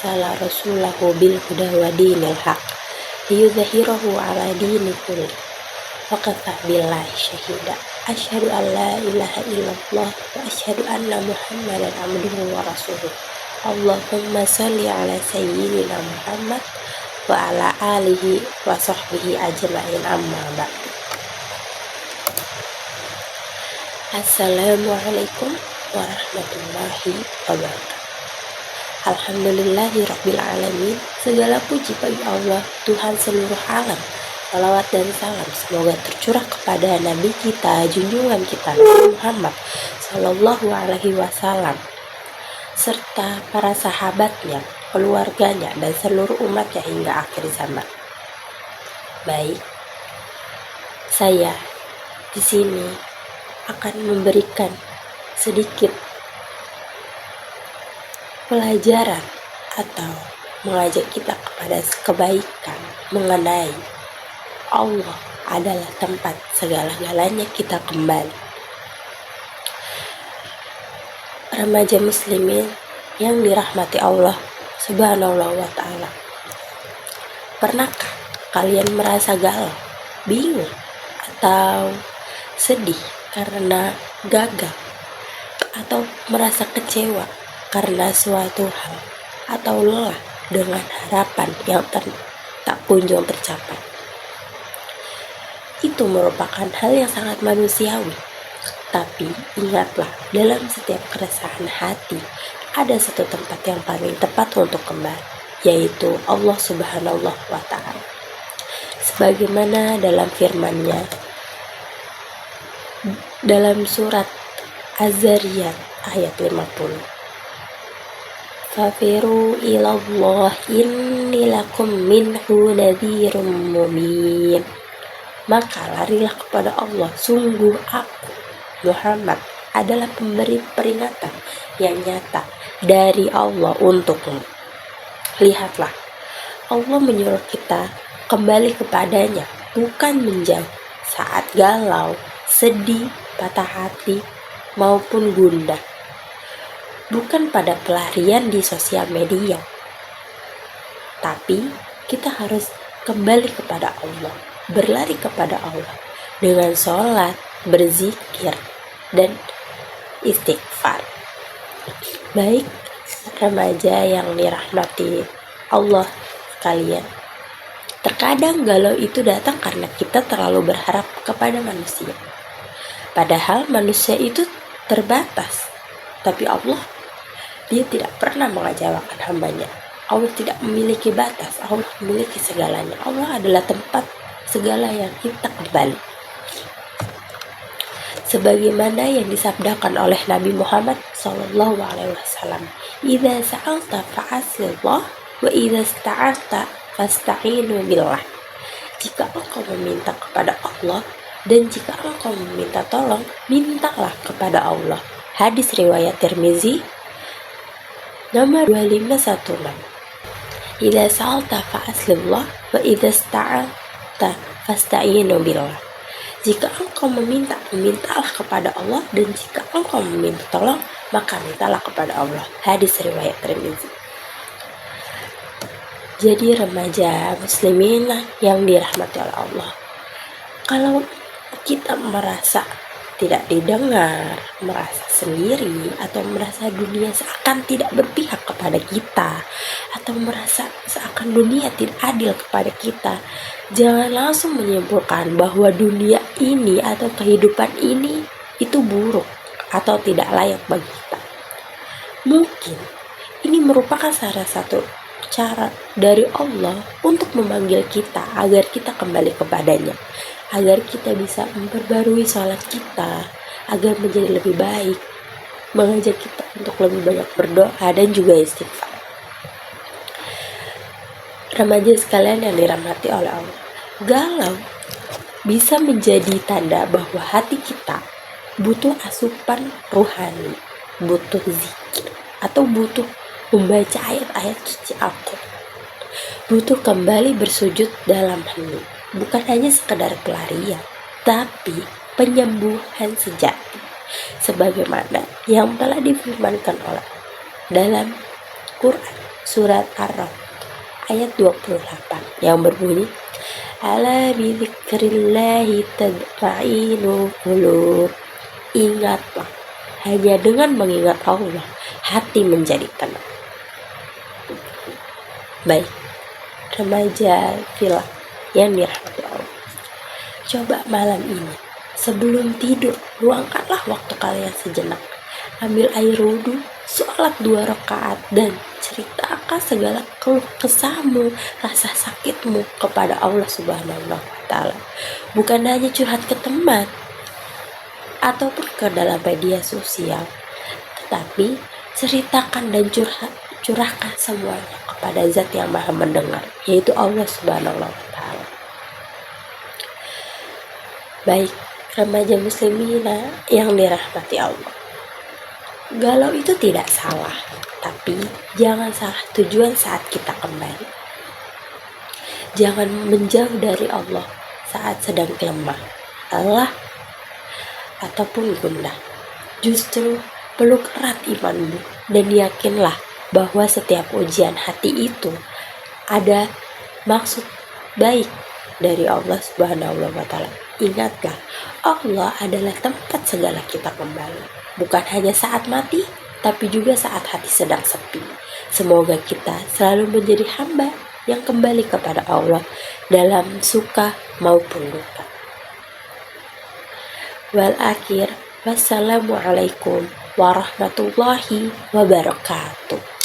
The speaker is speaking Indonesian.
arsala rasulahu bil huda wa dinil haq liyudhhirahu ala dini kulli wa kafa billahi syahida. Asyhadu an la ilaha illallah wa asyhadu anna muhammadan abduhu wa rasuluh. Allahumma sholli ala sayyidina Muhammad wa ala alihi wa sahbihi ajma'in, amma ba'du. Assalamualaikum warahmatullahi wabarakatuh. Alhamdulillahi rabbil alamin. Segala puji bagi Allah, Tuhan seluruh alam. Salawat dan salam semoga tercurah kepada Nabi kita, junjungan kita Nabi Muhammad Sallallahu Alaihi Wasallam, serta para sahabatnya, keluarganya, dan seluruh umatnya hingga akhir zaman. Baik, saya di sini akan memberikan sedikit pelajaran atau mengajak kita kepada kebaikan mengenai Allah adalah tempat segala-galanya kita kembali. Remaja muslimin yang dirahmati Allah Subhanahu wa ta'ala, pernahkah kalian merasa galau, bingung, atau sedih karena gagal, atau merasa kecewa karena suatu hal, atau lelah dengan harapan yang tak kunjung tercapai? Itu merupakan hal yang sangat manusiawi. Tapi ingatlah, dalam setiap keresahan hati ada satu tempat yang paling tepat untuk kembali, yaitu Allah Subhanahu wa ta'ala. Sebagaimana dalam firman-Nya dalam surat Az-Zariyat ayat 50. Fafiru ilallah inni lakum minhu nadhirum mubin. Maka larilah kepada Allah, sungguh aku Muhammad adalah pemberi peringatan yang nyata dari Allah untukmu. Lihatlah, Allah menyuruh kita kembali kepadanya, bukan menjauh saat galau, sedih, patah hati, maupun gundah. Bukan pada pelarian di sosial media, tapi kita harus kembali kepada Allah, berlari kepada Allah dengan sholat, berzikir, dan istighfar. Baik remaja yang dirahmati Allah sekalian, terkadang galau itu datang karena kita terlalu berharap kepada manusia. Padahal manusia itu terbatas, tapi Allah, Dia tidak pernah mengecewakan hambanya. Allah tidak memiliki batas, Allah memiliki segalanya. Allah adalah tempat segala yang kita kembali. Sebagaimana yang disabdakan oleh Nabi Muhammad Sallallahu Alaihi Wasallam, "Idza sa'alta fa'asillah, wa idza sta'anta fasta'inu billah." Jika engkau meminta kepada Allah dan jika engkau meminta tolong, mintalah kepada Allah. Hadis riwayat Tirmizi nomor 2516. Idza sa'alta fa'asillah, wa idza sta'anta fasta'inu billah. Jika engkau meminta, mintalah kepada Allah, dan jika engkau meminta tolong, maka mintalah kepada Allah. Hadis riwayat Tirmizi. Jadi remaja muslimin yang dirahmati oleh Allah, kalau kita merasa tidak didengar, merasa sendiri, atau merasa dunia seakan tidak berpihak kepada kita, atau merasa seakan dunia tidak adil kepada kita, jangan langsung menyimpulkan bahwa dunia ini atau kehidupan ini itu buruk atau tidak layak bagi kita. Mungkin ini merupakan salah satu cara dari Allah untuk memanggil kita agar kita kembali kepadanya, agar kita bisa memperbarui sholat kita, agar menjadi lebih baik, mengajak kita untuk lebih banyak berdoa dan juga istighfar. Remaja sekalian yang dirahmati oleh Allah, galau bisa menjadi tanda bahwa hati kita butuh asupan rohani, butuh zikir, atau butuh membaca ayat-ayat suci Al-Quran, butuh kembali bersujud dalam hening. Bukan hanya sekedar pelarian, tapi penyembuhan sejati, sebagaimana yang telah difirmankan oleh dalam Quran. surat Ar-Ra'd ayat 28 yang berbunyi, ala bidzikrillahi tadma'inul qulub. Ingatlah, hanya dengan mengingat Allah hati menjadi tenang. Baik, remaja Villa yang dirahmati Allah, coba malam ini sebelum tidur luangkanlah waktu kalian sejenak, ambil air wudhu, sholat 2 rakaat, dan ceritakan segala keluh kesahmu, rasa sakitmu kepada Allah Subhanahu wa Ta'ala. Bukan hanya curhat ke teman ataupun ke dalam media sosial, tetapi ceritakan dan curahkan semuanya kepada Zat yang Maha Mendengar, yaitu Allah Subhanahu wa Ta'ala. Baik, remaja muslimina yang dirahmati Allah, galau itu tidak salah, tapi jangan salah tujuan saat kita kembali. Jangan menjauh dari Allah saat sedang lemah, lelah, ataupun gundah. Justru peluk erat imanmu dan yakinlah bahwa setiap ujian hati itu ada maksud baik dari Allah Subhanahu wa Ta'ala. Ingatlah, Allah adalah tempat segala kita kembali, bukan hanya saat mati, tapi juga saat hati sedang sepi. Semoga kita selalu menjadi hamba yang kembali kepada Allah dalam suka maupun duka. Wal akhir, wassalamualaikum warahmatullahi wabarakatuh.